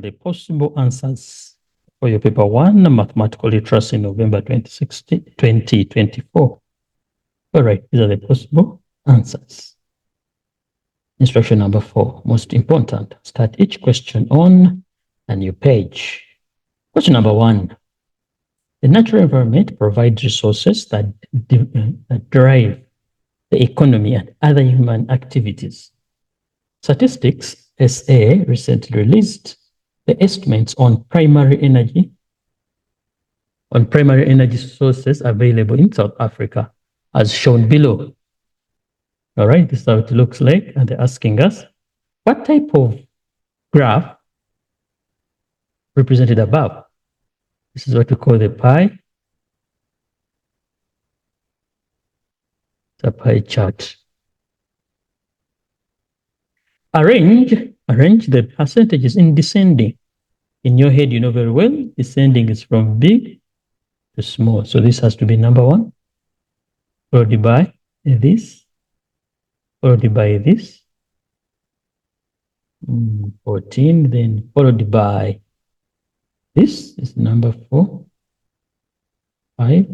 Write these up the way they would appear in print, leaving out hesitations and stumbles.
the possible answers for your paper 1, mathematical literacy, November 2024. All right, these are the possible answers. Instruction number 4, most important. Start each question on a new page. Question number 1. The natural environment provides resources that drive the economy and other human activities. Statistics SA recently released the estimates on primary energy sources available in South Africa, as shown below. All right, this is how it looks like, and they're asking us what type of graph represented above. This is what we call the pie. It's a pie chart. Arrange the percentages in descending. In your head, you know very well, descending is from big to small. So this has to be number 1, followed by this, followed by this, 14, then followed by this is number 4, 5,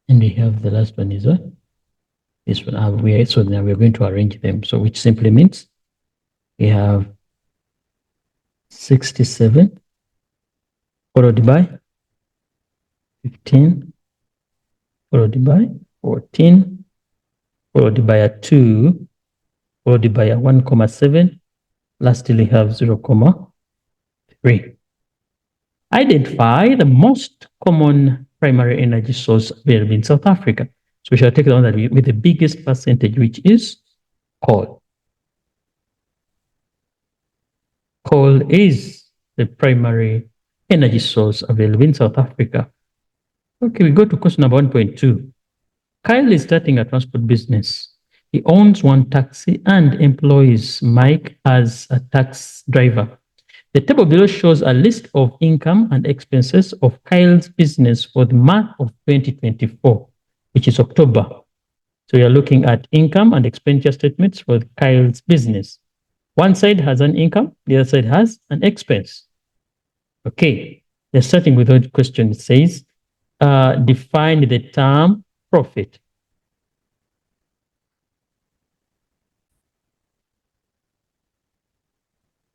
and we have the last one is what? This one. So now we're going to arrange them. So which simply means we have 67 followed by 15 followed by 14 followed by a 2 followed by a 1,7. Lastly, we have 0,3. Identify the most common primary energy source available in South Africa. So we shall take the one that with the biggest percentage, which is coal. Coal is the primary energy source available in South Africa. Okay, we go to question number 1.2. Kyle is starting a transport business. He owns 1 taxi and employs Mike as a taxi driver. The table below shows a list of income and expenses of Kyle's business for the month of 2024, which is October. So you're looking at income and expenditure statements for Kyle's business. One side has an income, the other side has an expense. Okay, they're starting with the question. It says, define the term profit.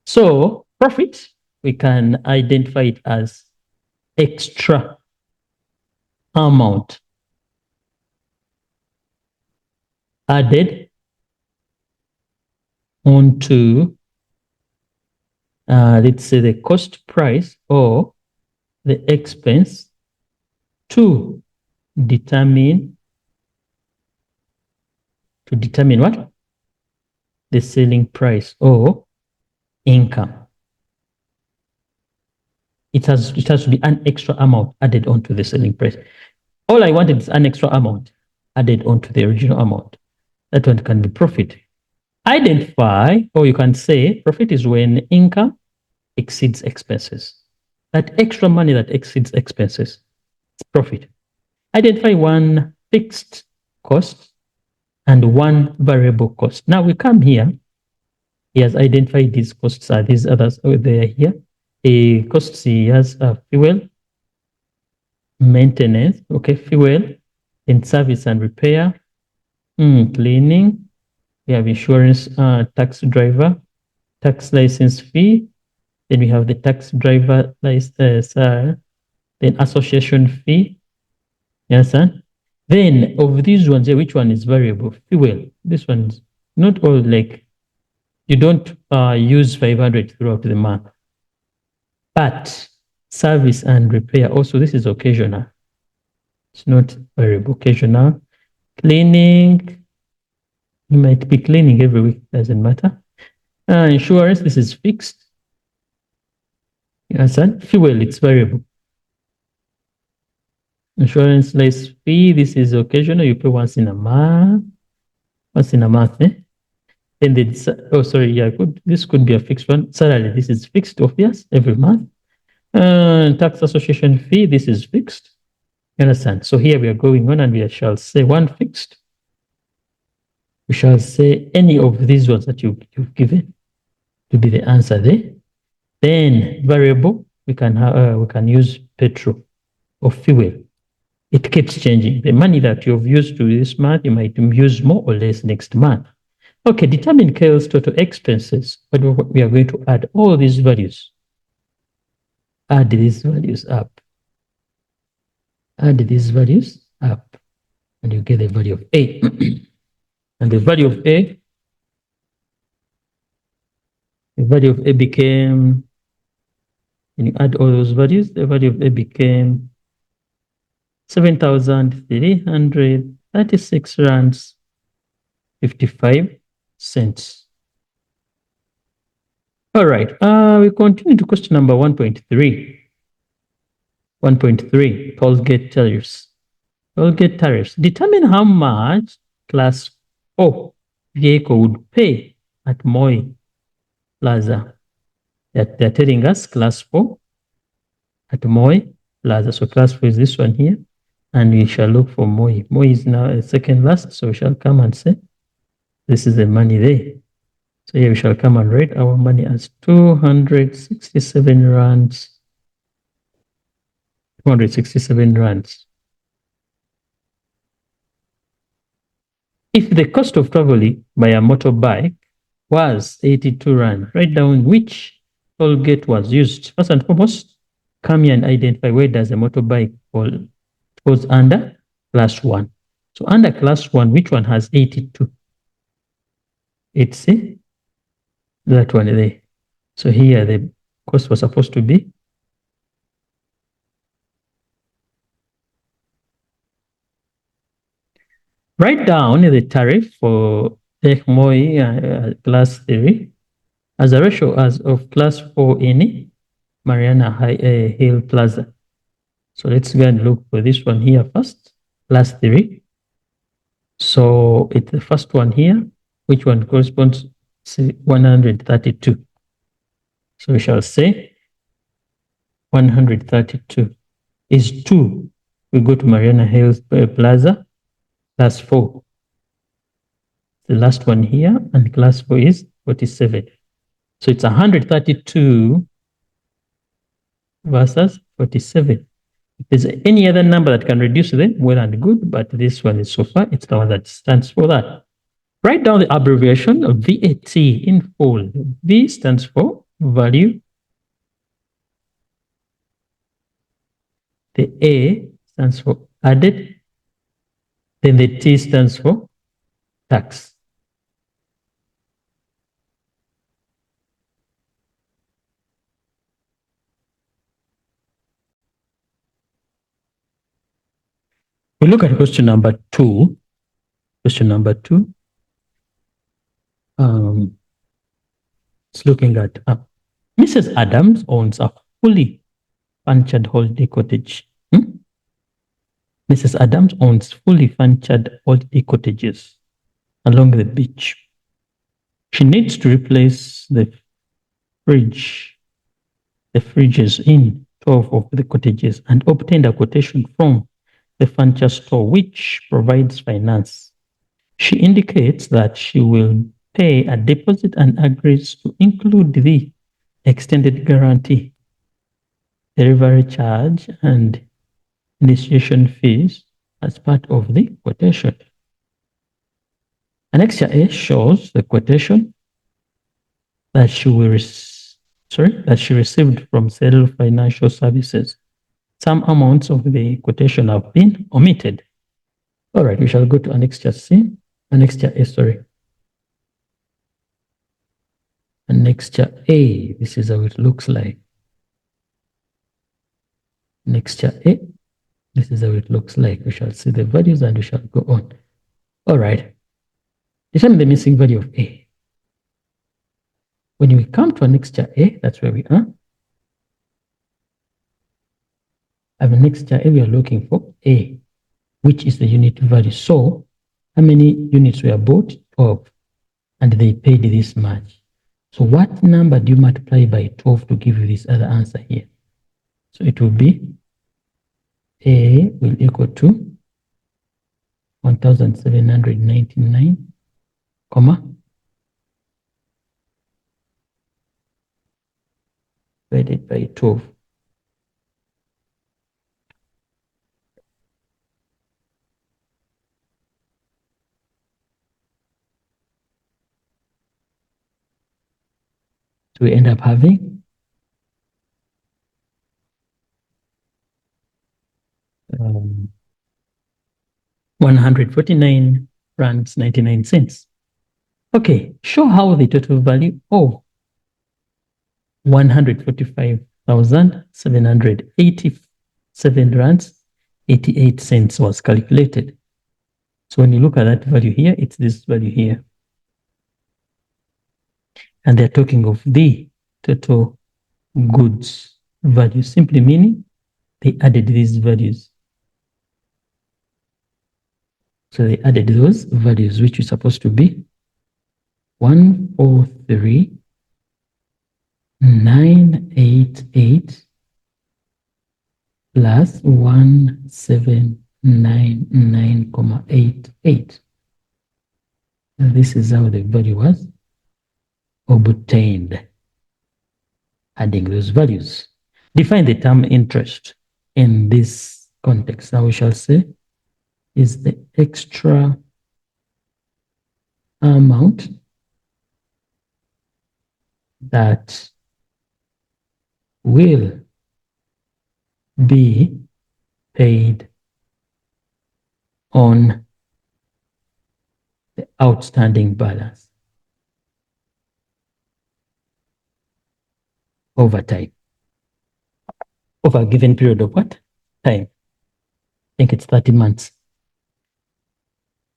So profit, we can identify it as extra amount added onto, let's say, the cost price or the expense to determine what? The selling price or income. It has to be an extra amount added onto the selling price. All I wanted is an extra amount added onto the original amount. That one can be profit. Identify, or you can say profit is when income exceeds expenses. That extra money that exceeds expenses, it's profit. Identify 1 fixed cost and 1 variable cost. Now we come here. He has identified these costs. These others, they are here. The costs he has fuel, maintenance, okay, fuel, in service and repair, cleaning. We have insurance, tax driver, tax license fee. Then we have the tax driver license, then association fee. You understand? Then of these ones here, which one is variable? Fuel. This one's not all like, you don't use 500 throughout the month. But service and repair, also this is occasional. It's not variable, occasional. Cleaning, you might be cleaning every week, doesn't matter. Insurance, this is fixed. You understand? Fuel, it's variable. Insurance less fee, this is occasional, you pay once in a month. Once in a month, eh? Then this could be a fixed one. Salary, this is fixed, obvious, every month. Tax association fee, this is fixed. You understand? So here we are going on and we shall say 1 fixed. We shall say any of these ones that you've given to be the answer there. Then variable, we can use petrol or fuel. It keeps changing. The money that you've used to this month, you might use more or less next month. Okay, determine Kale's total expenses. But we are going to add all these values. Add these values up. Add these values up. And you get the value of A. And the value of A, became, when you add all those values, the value of A became 7,336 rands 55 cents. All right, we continue to question number 1.3. 1.3, Tollgate tariffs. Tollgate tariffs. Determine how much class 4 vehicle would pay at Moi Plaza. They're telling us class 4 at Moi Plaza. So class 4 is this one here. And we shall look for Moi. Moi is now a second last. So we shall come and say, this is the money there. So here we shall come and rate our money as 267 rands. 267 rands. If the cost of traveling by a motorbike was 82 rand, write down which toll gate was used. First and foremost, come here and identify where does a motorbike fall. It goes under class 1. So under class 1, which one has 82? It's that one there. So here the cost was supposed to be write down the tariff for Moi class 3 as a ratio as of class 4 in Mariana Hill Plaza. So let's go and look for this one here first, class 3. So it's the first one here, which one corresponds to 132. So we shall say 132 is 2. We go to Mariana Hills Plaza, class 4. The last one here, and class 4 is 47. So it's 132 versus 47. If there's any other number that can reduce them, well and good, but this one is so far, it's the one that stands for that. Write down the abbreviation of VAT in full. V stands for value. The A stands for added. Then the T stands for tax. We look at question number 2. Question number 2. It's looking at Mrs. Adams owns a fully furnished holiday cottage. Mrs. Adams owns fully furnished holiday cottages along the beach. She needs to replace the fridges in 12 of the cottages and obtained a quotation from the furniture store which provides finance. She indicates that she will pay a deposit and agrees to include the extended guarantee, delivery charge, and initiation fees as part of the quotation. Annexure A shows the quotation that she received from Settle Financial Services. Some amounts of the quotation have been omitted. All right, we shall go to Annexure C. Annexure A, sorry. Annexure A, this is how it looks like. Annexure A, this is how it looks like. We shall see the values and we shall go on. All right. Determine the missing value of A. When we come to Annexure A, that's where we are. At Annexure A, we are looking for A, which is the unit value. So, how many units were bought? 12. And they paid this much. So, what number do you multiply by 12 to give you this other answer here? So, it will be A will equal to 1,799, comma, divided by 12. So we end up having 149 rands 99 cents. Okay, show how the total value of 145,787 rands 88 cents was calculated. So when you look at that value here, it's this value here. And they're talking of the total goods value, simply meaning they added these values. So they added those values, which is supposed to be 143,988 plus 1799.88. And this is how the value was obtained, adding those values. Define the term interest in this context. Now we shall say is the extra amount that will be paid on the outstanding balance over time, over a given period of what? Time. I think it's 30 months.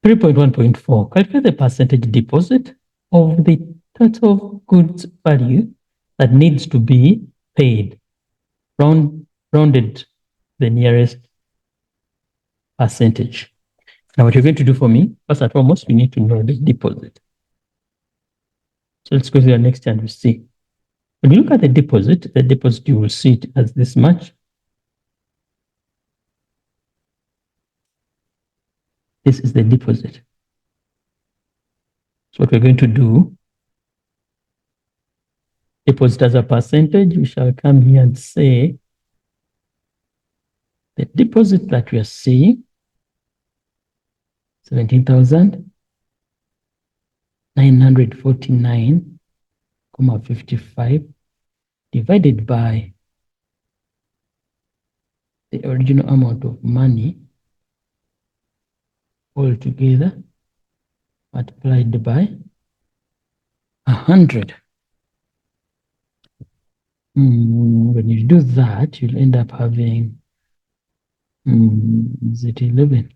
3.1.4, calculate the percentage deposit of the total goods value that needs to be paid, rounded the nearest percentage. Now what you're going to do for me, first and foremost, we need to know the deposit. So let's go to the next and we see. When you look at the deposit you will see it as this much. This is the deposit. So what we're going to do, deposit as a percentage, we shall come here and say the deposit that we are seeing, 17,949.55 divided by the original amount of money altogether multiplied by 100. When you do that, you'll end up having is it 11?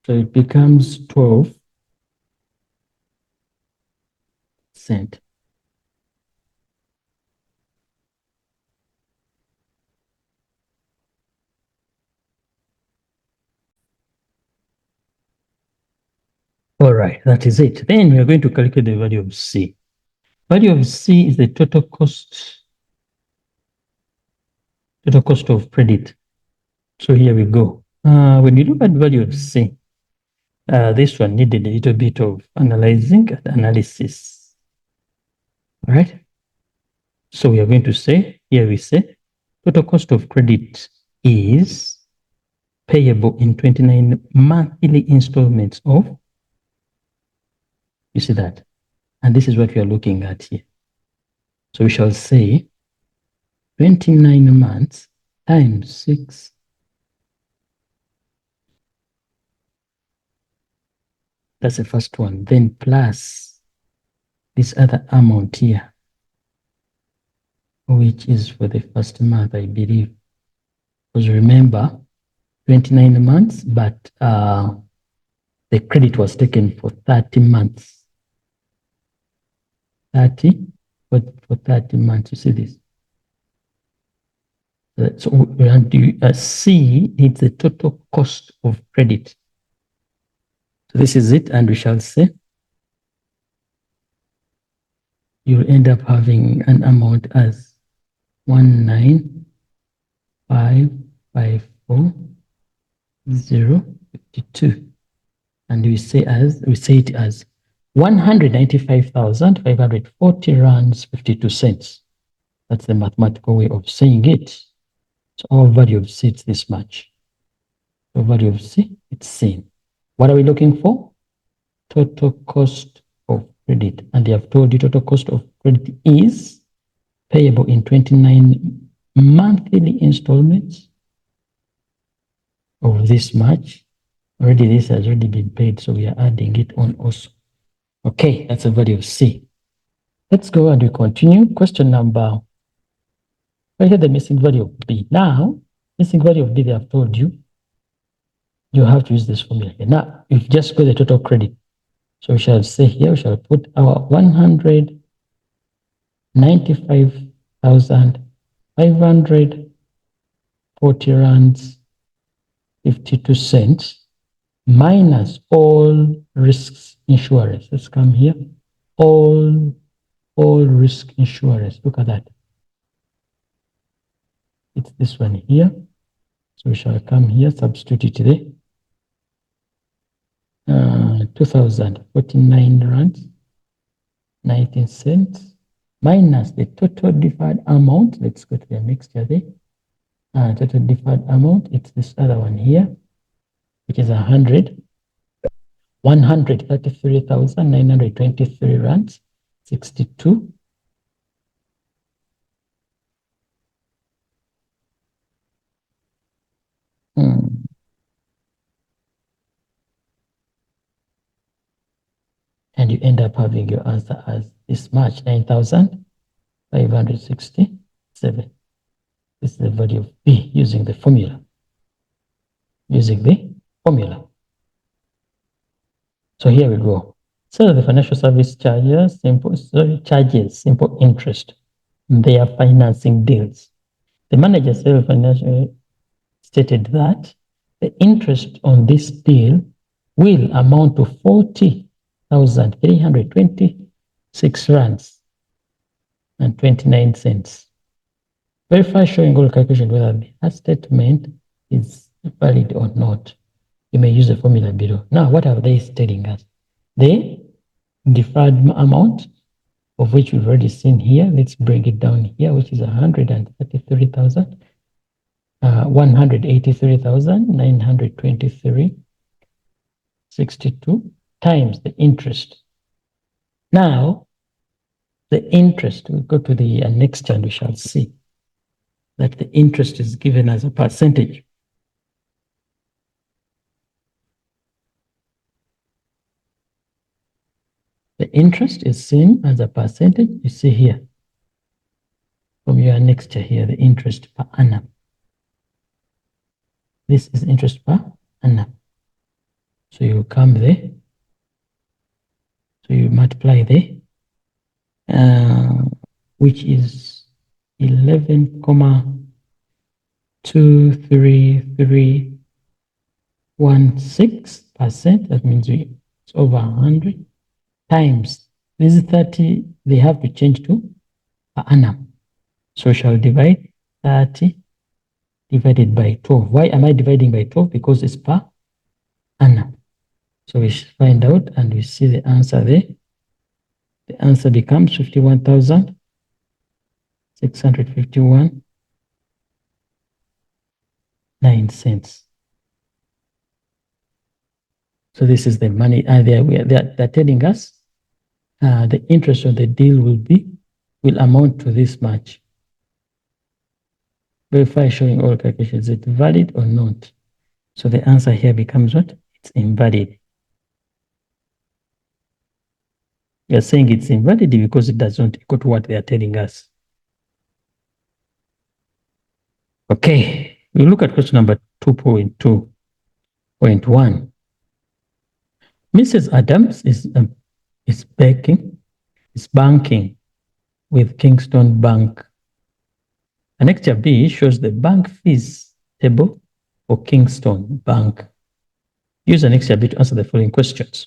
So it becomes 12 cents. All right, that is it. Then we are going to calculate the value of C. Value of C is the total cost of credit. So here we go. When you look at value of C, this one needed a little bit of analyzing and analysis. All right. So we are going to say, here we say, total cost of credit is payable in 29 monthly installments of, you see that? And this is what we are looking at here. So we shall say 29 months times 6 that's the first one, then plus this other amount here, which is for the first month, I believe. Because remember, 29 months, but the credit was taken for 30 months. 30 for 30 months, you see this. So C is the total cost of credit. So this is it, and we shall say you'll end up having an amount as 19554 0.52. And we say it as 195,540 rands 52 cents. That's the mathematical way of saying it. So our value of C is this much. The value of C, it's seen. What are we looking for? Total cost of credit. And they have told you total cost of credit is payable in 29 monthly installments of this much. Already this has already been paid, so we are adding it on also. Okay, that's the value of C. Let's go and we continue. Question number, right here, the missing value of B. Now, missing value of B, they have told you, you have to use this formula here. Now, you've just got the total credit. So we shall say here, we shall put our 195,540 rands 52 cents minus all risks insurance. Let's come here. All risk insurance. Look at that. It's this one here. So we shall come here, substitute it there. 2,049 rands 19 cents minus the total deferred amount. Let's go to the mixture there. Total deferred amount, it's this other one here, which is 133,923 rands 62. And you end up having your answer as this much, 9,567. This is the value of B using the formula. So here we go. So the financial service charges simple interest in their financing deals. The manager financial stated that the interest on this deal will amount to 40,326 rands and 29 cents. Verify showing all calculation whether the statement is valid or not. You may use the formula below. Now, what are they telling us? The deferred amount, of which we've already seen here. Let's bring it down here, which is 183,923.62 times the interest. Now, the interest, we go to the next and we shall see that the interest is given as a percentage. The interest is seen as a percentage. You see here, from your annexure here, the interest per annum. This is interest per annum. So you come there. So you multiply there, which is 11,23316%. That means it's over 100 times this 30. They have to change to per annum. So we shall divide 30 divided by 12. Why am I dividing by 12? Because it's per annum. So we find out and we see the answer there. The answer becomes 51,651.9 cents. So this is the money. They're telling us the interest on the deal will amount to this much. Verify showing all calculations. Is it valid or not? So the answer here becomes what? It's invalid. We are saying it's invalid because it does not equal to what they are telling us. Okay, we look at question number 2.2.1. Mrs. Adams is banking with Kingston Bank. Annexure B shows the bank fees table for Kingston Bank. Use Annexure B to answer the following questions.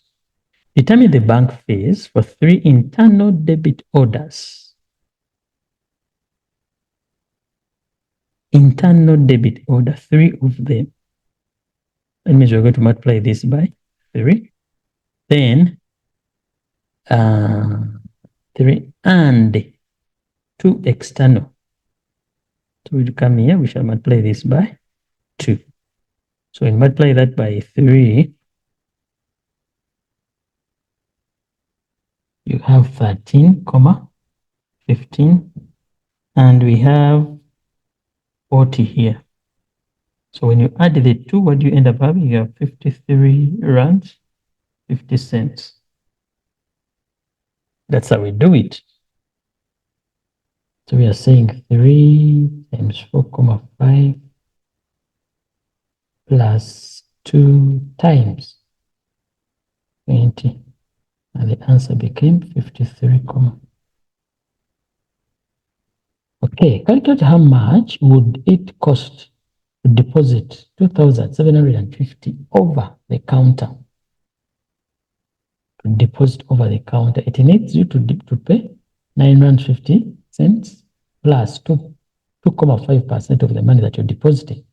Determine the bank fees for 3 internal debit orders. Internal debit order, 3 of them. That means we're going to multiply this by 3. Then 3 and 2 external. So we'll come here, we shall multiply this by 2. So we multiply that by 3. You have 13, 15, and we have 40 here. So when you add the 2, what do you end up having? You have 53 rands, 50 cents. That's how we do it. So we are saying 3 times 4,5 plus 2 times 20. And the answer became 53, okay, calculate how much would it cost to deposit 2,750 over the counter. To deposit over the counter, it needs you to pay 9.50 rand plus 2.5% of the money that you're depositing.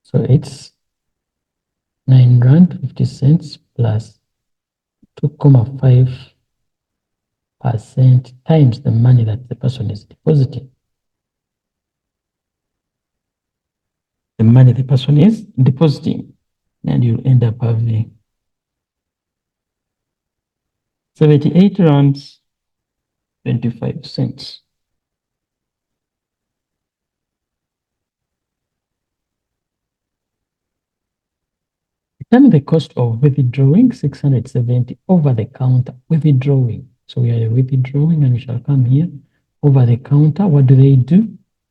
So it's 9.50 rand plus 2.5% times the money that the person is depositing. The money the person is depositing, and you'll end up having 78 rands 25 cents. Determine the cost of withdrawing 670 over the counter. Withdrawing. So we are withdrawing, and we shall come here over the counter. What do?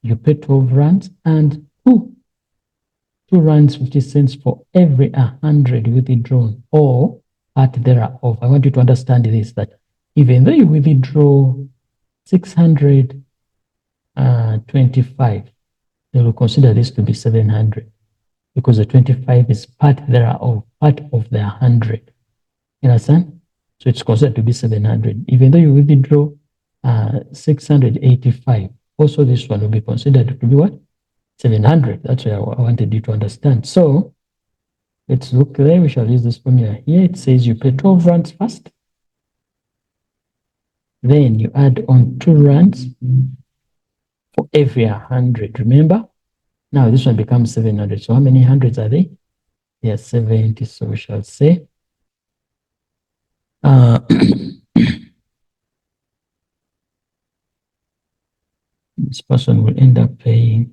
You pay 12 rands and 2 rands 50 cents for every 100 withdrawn or part thereof. I want you to understand this, that even though you withdraw 625, they will consider this to be 700 because the 25 is part thereof, part of the 100. You understand? So it's considered to be 700. Even though you withdraw 685, also this one will be considered to be what? 700. That's what I wanted you to understand. So let's look there. We shall use this formula here. It says you pay 12 rands first. Then you add on 2 rands for every 100. Remember? Now this one becomes 700. So how many hundreds are they? They are 70. So we shall say this person will end up paying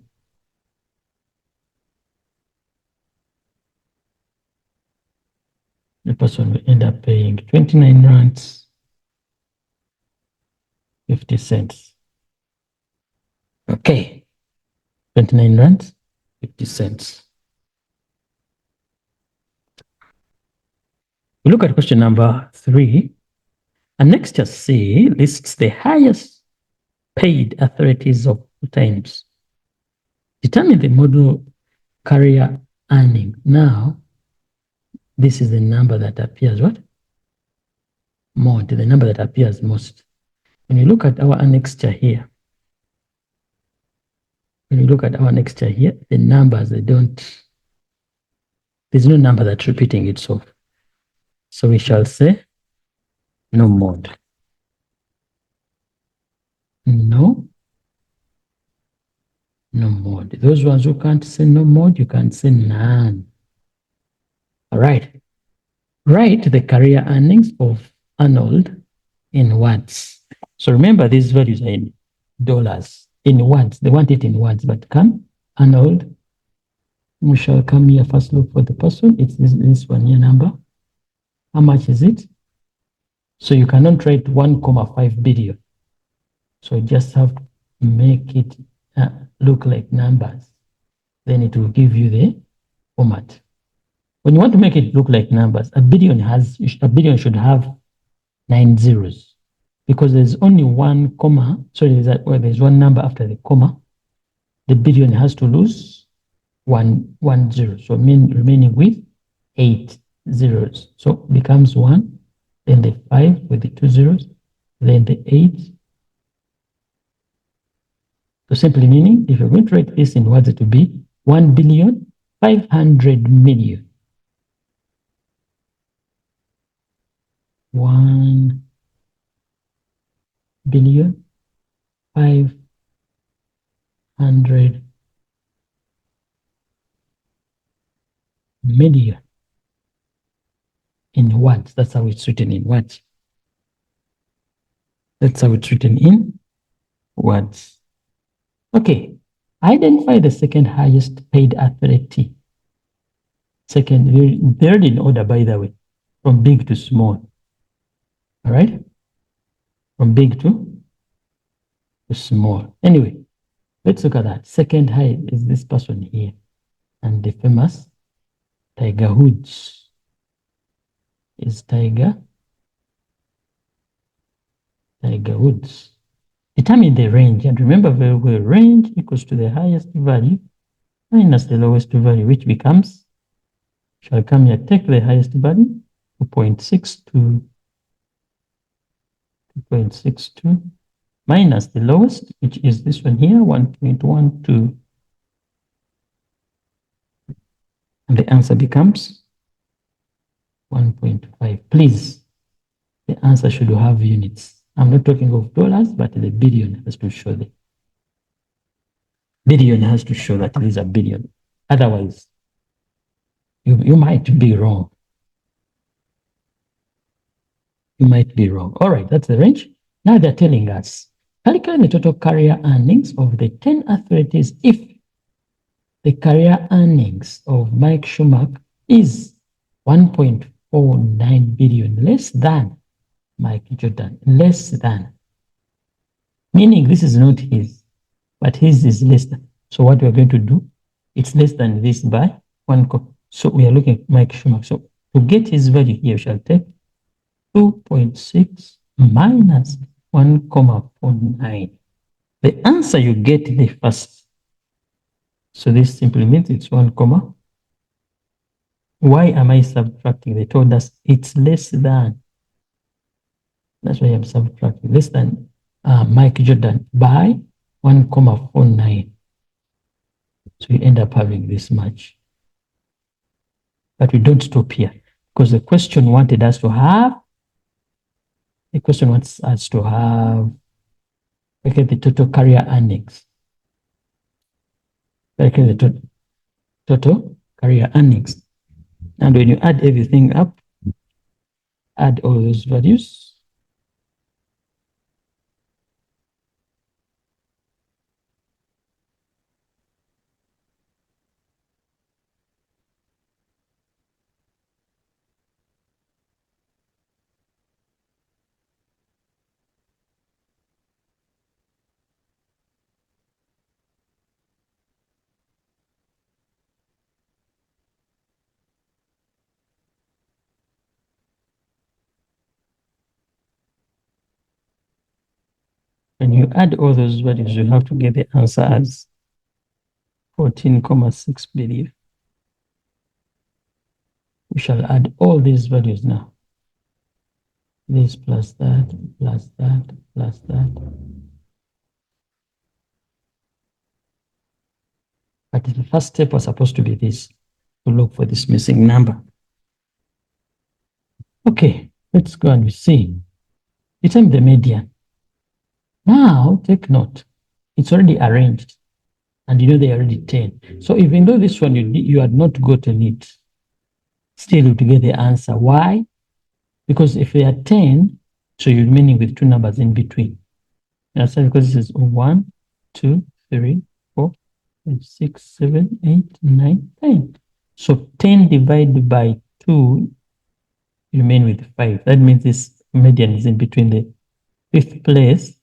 the person will end up paying 29 rands 50 cents. Okay, 29 rands 50 cents. We look at question number 3. And next just C lists the highest paid authorities of 2 times. Determine the model carrier earning. Now, this is the number that appears what? Mod, the number that appears most. When you look at our annexure here, the numbers, there's no number that's repeating itself. So we shall say no mod. No mod. Those ones who can't say no mod, you can say none. All right. Write the career earnings of Arnold in words. So remember, these values are in dollars, in words. They want it in words, but come, Arnold. We shall come here first, look for the person. It's this one here number. How much is it? So you cannot write 1.5 billion. So you just have to make it look like numbers. Then it will give you the format. When you want to make it look like numbers, a billion should have 9 zeros because there's only one comma. So there's one number after the comma. The billion has to lose one zero. So remaining with 8 zeros. So it becomes 1, then the 5 with the 2 zeros, then the 8. So simply meaning, if you're going to write this in words, it will be 1 billion 500 million. 1 billion 500 million in words. That's how it's written in words. That's how it's written in words. Okay. Identify the second highest paid athlete. Second, third in order, by the way, from big to small. All right? From big to small. Anyway, let's look at that. Second high is this person here. And the famous Tiger Woods is Tiger Woods. Determine the range. And remember very well, range equals to the highest value minus the lowest value, which becomes, shall come here, take the highest value, 2.62, minus the lowest, which is this one here, 1.12. And the answer becomes 1.5. Please, the answer should have units. I'm not talking of dollars, but the billion has to show the billion has to show that it is a billion. Otherwise, you might be wrong. You might be wrong. All right, that's the range. Now they're telling us, calculate the total career earnings of the 10 athletes if the career earnings of Mike Schumacher is 1.49 billion, less than Mike Jordan, less than. Meaning this is not his, but his is less than. So what we're going to do, it's less than this by 1. So we are looking at Mike Schumacher. So to get his value here, we shall take 2.6 minus 1.49. The answer you get the first. So this simply means it's 1, why am I subtracting? They told us it's less than. That's why I'm subtracting. Less than Mike Jordan by 1.49. So you end up having this much. But we don't stop here because the question wanted us to have, look at the total career earnings. Look at the total career earnings. And when you add everything up, add all those values, when you add all those values, you have to get the answer as 14.6 billion. We shall add all these values now. This plus that, plus that, plus that. But the first step was supposed to be this, to look for this missing number. Okay, let's go and we see. Determine the median. Now, take note. It's already arranged. And you know they are already 10. So even though this one you had not gotten it, still you to get the answer. Why? Because if they are 10, so you're remaining with two numbers in between. That's because this is 1, 2, 3, 4, 5, 6, 7, 8, 9, 10. So 10 divided by 2, you remain with 5. That means this median is in between the 5th place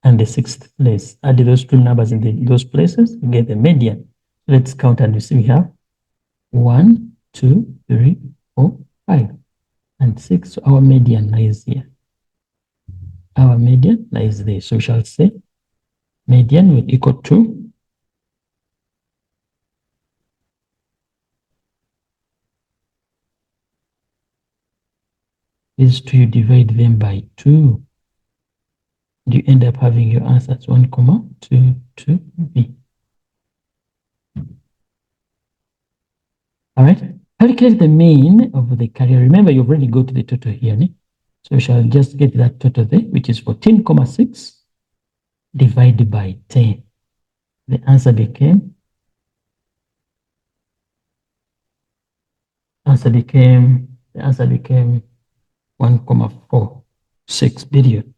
and the 6th place. Add those two numbers in those places, you get the median. Let's count and you see we have 1, 2, 3, 4, 5, and 6. So our median lies here. Our median lies there. So we shall say median will equal to these two, you divide them by 2. You end up having your answer as 1.22b. All right. Calculate the mean of the carrier. Remember, you've already got the total here. Ne? So we shall just get that total there, which is 14,6 divided by 10. The answer became 1,46 billion.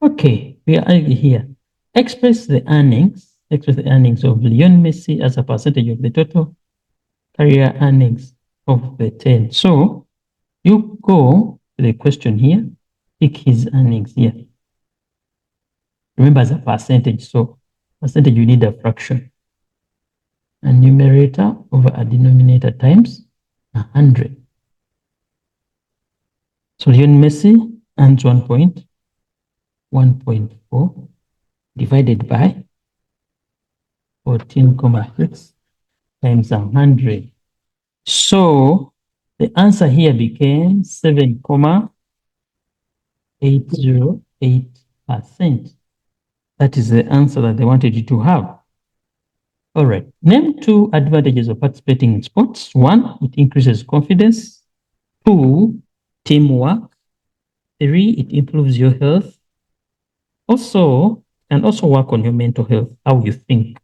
Okay, we are here. Express the earnings of Lionel Messi as a percentage of the total career earnings of the 10. So you go to the question here, pick his earnings here. Remember, as a percentage, so percentage you need a fraction. A numerator over a denominator times 100. So Lionel Messi earns 1.4 divided by 14,6 times 100. So the answer here became 7,808%. That is the answer that they wanted you to have. All right. Name 2 advantages of participating in sports. 1, it increases confidence. 2, teamwork. 3, it improves your health. Also, and also work on your mental health, how you think,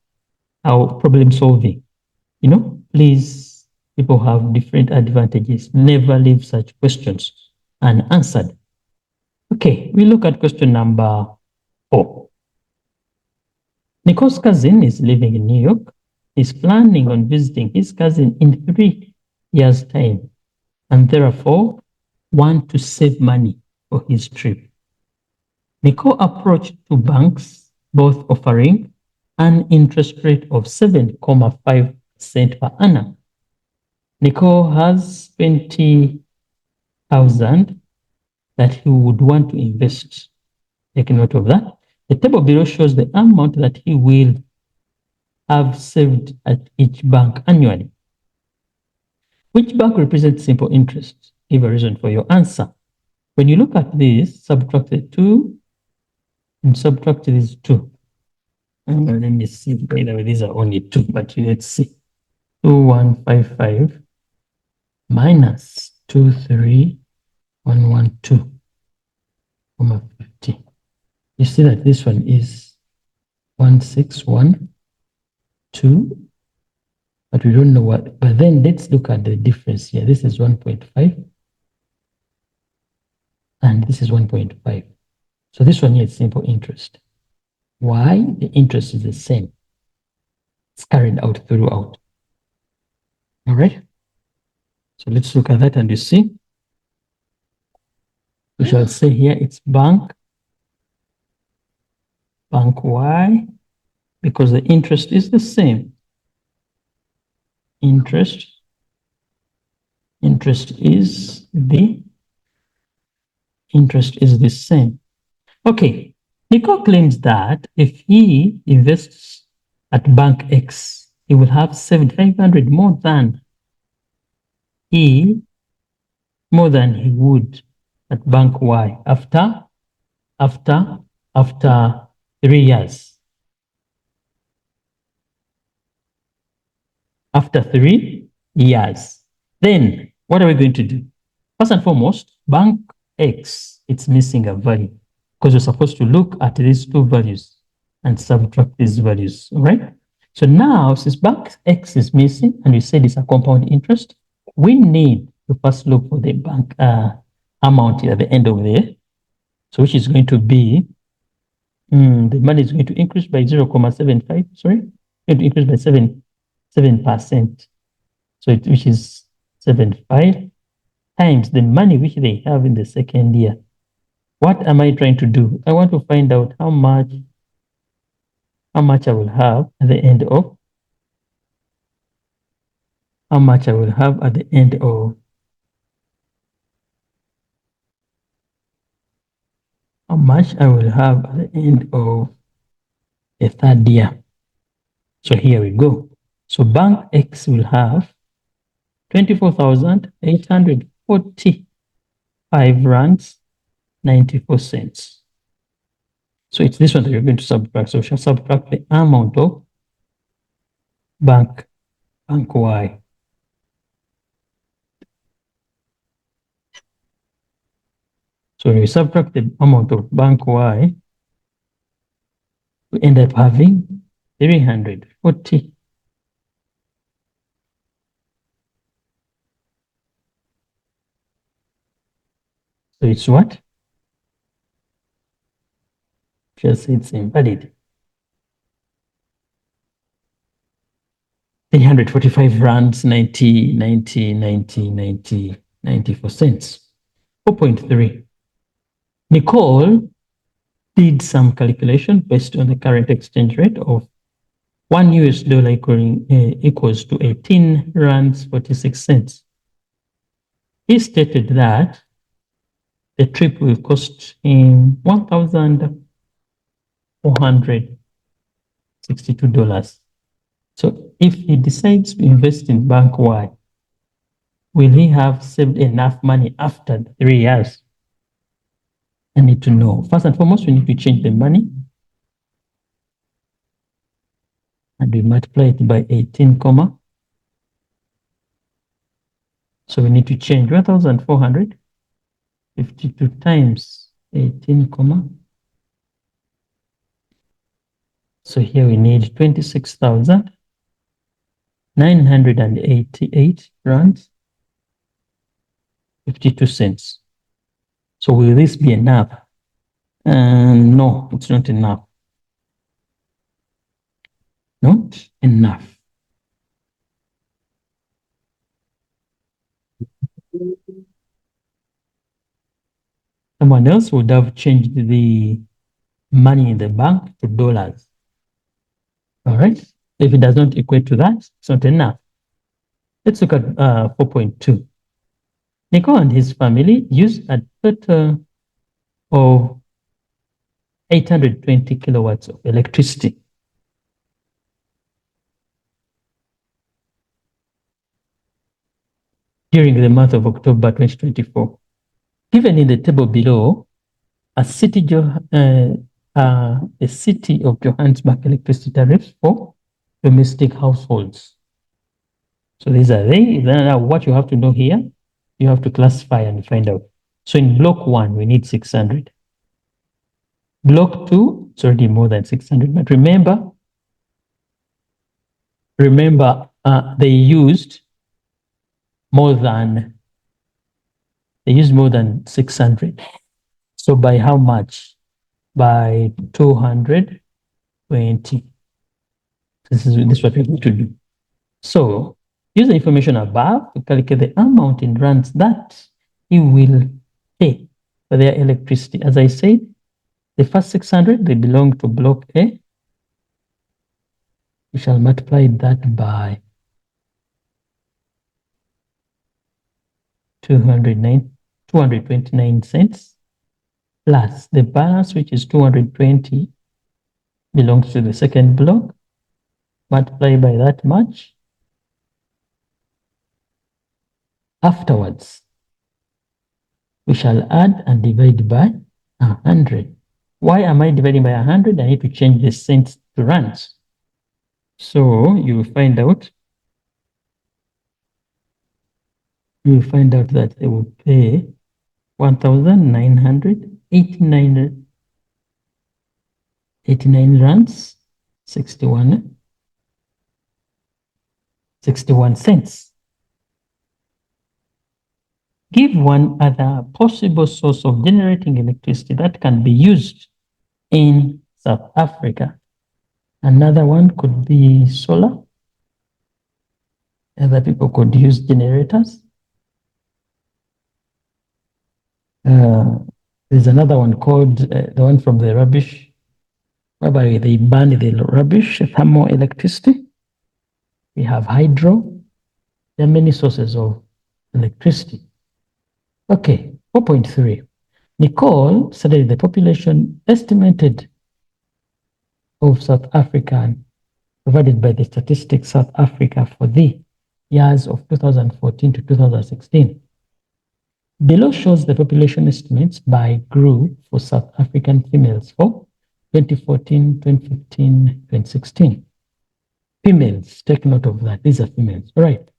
how problem solving. You know, please, people have different advantages. Never leave such questions unanswered. Okay, we look at question number 4. Nicole's cousin is living in New York. He's planning on visiting his cousin in 3 years' time, and therefore want to save money for his trip. Nicole approached 2 banks, both offering an interest rate of 7.5% per annum. Nicole has 20,000 that he would want to invest. Take note of that. The table below shows the amount that he will have saved at each bank annually. Which bank represents simple interest? Give a reason for your answer. When you look at this, subtract the 2 and subtract these 2. Let me see. By the way, these are only 2, but let's see. 2155 minus 23,112,50. You see that this one is 1612, but we don't know what. But then let's look at the difference here. This is 1.5, and this is 1.5. So this one here is simple interest. Why? The interest is the same. It's carried out throughout. All right. So let's look at that, and you see, we shall say here it's bank Y, because the interest is the same. Interest is the same. Okay. Nico claims that if he invests at bank X, he will have 7,500 more than he would at bank Y after 3 years. After 3 years. Then what are we going to do? First and foremost, bank X, it's missing a value, because we're supposed to look at these 2 values and subtract these values. All right. So now, since bank X is missing and we said it's a compound interest, we need to first look for the bank amount at the end of the year. So which is going to be, the money is going to increase by 0.75, sorry, going to increase by 7%. So which is 75 times the money which they have in the second year. What am I trying to do? I want to find out how much I will have at the end of a third year. So here we go. So bank X will have 24,845 rands 94 cents. So it's this one that you're going to subtract. So we shall subtract the amount of bank bank Y. So when we subtract the amount of bank Y, we end up having 340. So it's what? Just it's invalid. 345 rands, 94 cents. 4.3. Nicole did some calculation based on the current exchange rate of $1 equals to 18 rands 46 cents. He stated that the trip will cost him $1,462. So if he decides to invest in Bank Y, will he have saved enough money after 3 years? I need to know. First and foremost, we need to change the money. And we multiply it by 18, comma. So we need to change 1,452 times 18, comma. So here we need 26,988 rands, 52 cents. So will this be enough? No, it's not enough. Not enough. Someone else would have changed the money in the bank to dollars. All right. If it does not equate to that, it's not enough. Let's look at 4.2. Nico and his family used a total of 820 kilowatts of electricity. During the month of October 2024. Given in the table below, a city of Johannesburg electricity tariffs for domestic households. So these are they. Then what you have to know here, you have to classify and find out. So in block 1, we need 600. Block 2, it's already more than 600. But remember, they used more than 600. So by how much? By 220. This is what we're going to do. So use the information above to calculate the amount in rands that you will pay for their electricity. As I said, the first 600, they belong to block A. We shall multiply that by 229 cents plus the balance, which is 220, belongs to the second block. Multiply by that much. Afterwards, we shall add and divide by 100. Why am I dividing by 100? I need to change the cents to rands. So you will find out that they will pay 1,989 rands, 61 cents. Give one other possible source of generating electricity that can be used in South Africa. Another one could be solar. Other people could use generators. There's another one called the one from the rubbish, whereby they burn the rubbish, thermal electricity. We have hydro. There are many sources of electricity. Okay, 4.3. Nicole studied the population estimated of South Africa provided by the Statistics South Africa for the years of 2014 to 2016. Below shows the population estimates by group for South African females for 2014, 2015, 2016. Females, take note of that. These are females. All right.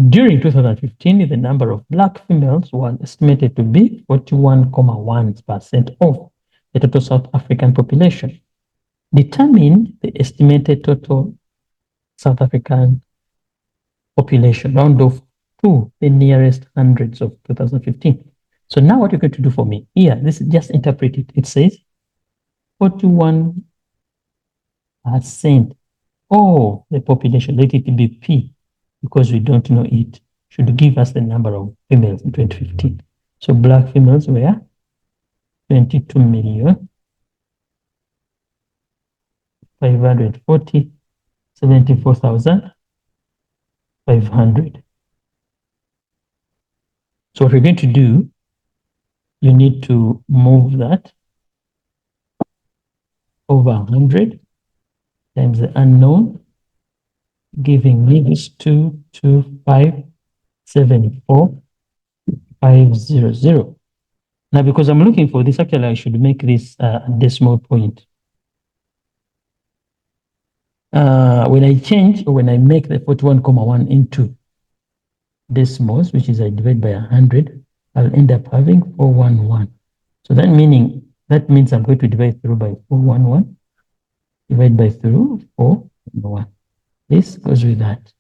During 2015, the number of black females was estimated to be 41.1% of the total South African population. Determine the estimated total South African population, round off to the nearest hundreds of 2015. So now what you're going to do for me here, this is just interpret it. It says 41% of the population, let it be P, because we don't know it, should give us the number of females in 2015. So black females were 22,540,74,500. So what we're going to do, you need to move that over 100 times the unknown, giving me this 225,74,500. Now, because I'm looking for this, actually, I should make this a decimal point. When I change, or when I make the 41.1 into decimals, which is I divide by 100, I'll end up having 411. So that means I'm going to divide through by 411, divide by through 411. This goes with that.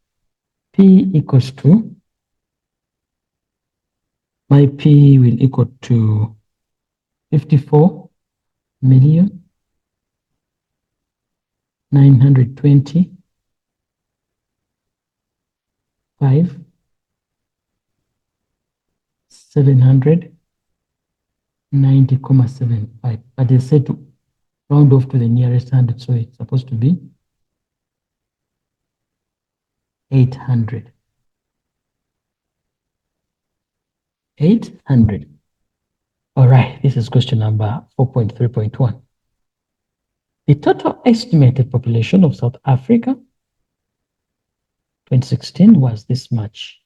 P equals to, my P will equal to 54,920,790,75. But they said to round off to the nearest 100, so it's supposed to be 800. 800. All right, this is question number 4.3.1. The total estimated population of South Africa 2016 was this much.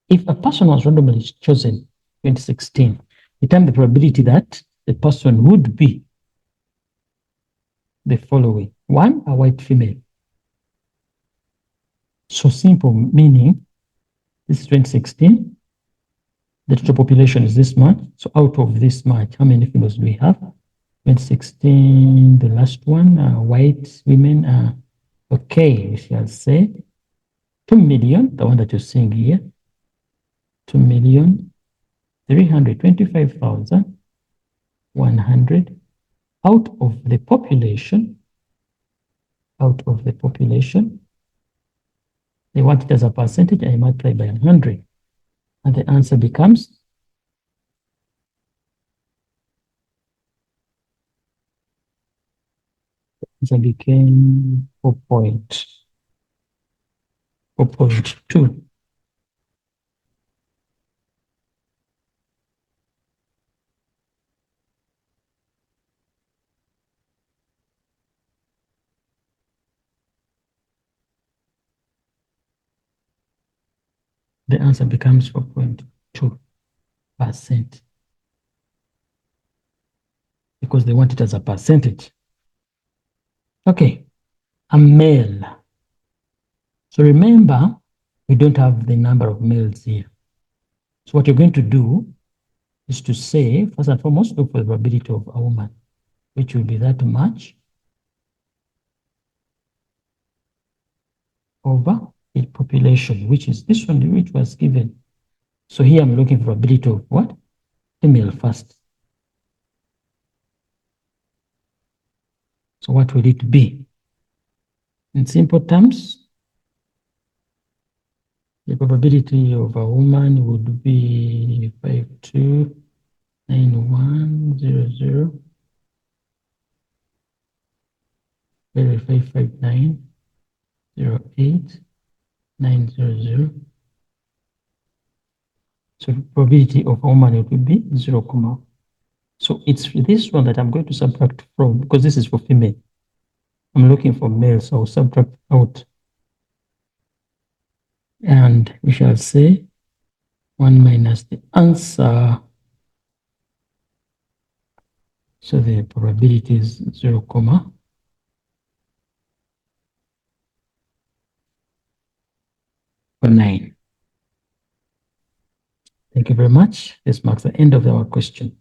If a person was randomly chosen 2016, determine the probability that the person would be the following. 1, a white female. So simple, meaning this is 2016. The total population is this much. So out of this much, how many females do we have? 2016, the last one, white women. Okay, we shall say 2 million, the one that you're seeing here, 2,325,100 out of the population. Out of the population, they want it as a percentage, I multiply by 100. And the answer becomes became 4.2. The answer becomes 4.2%, because they want it as a percentage. Okay, a male. So remember, we don't have the number of males here. So what you're going to do is to say, first and foremost, look for the probability of a woman, which will be that much over the population, which is this one, which was given. So here I'm looking for probability of what? Female first. So what will it be? In simple terms, the probability of a woman would be 529100 55908,900. So the probability of a woman it would be 0, so it's this one that I'm going to subtract from, because this is for female. I'm looking for male, so I'll subtract out. And we shall say 1 minus the answer. So the probability is 0, for 9. Thank you very much. This marks the end of our question.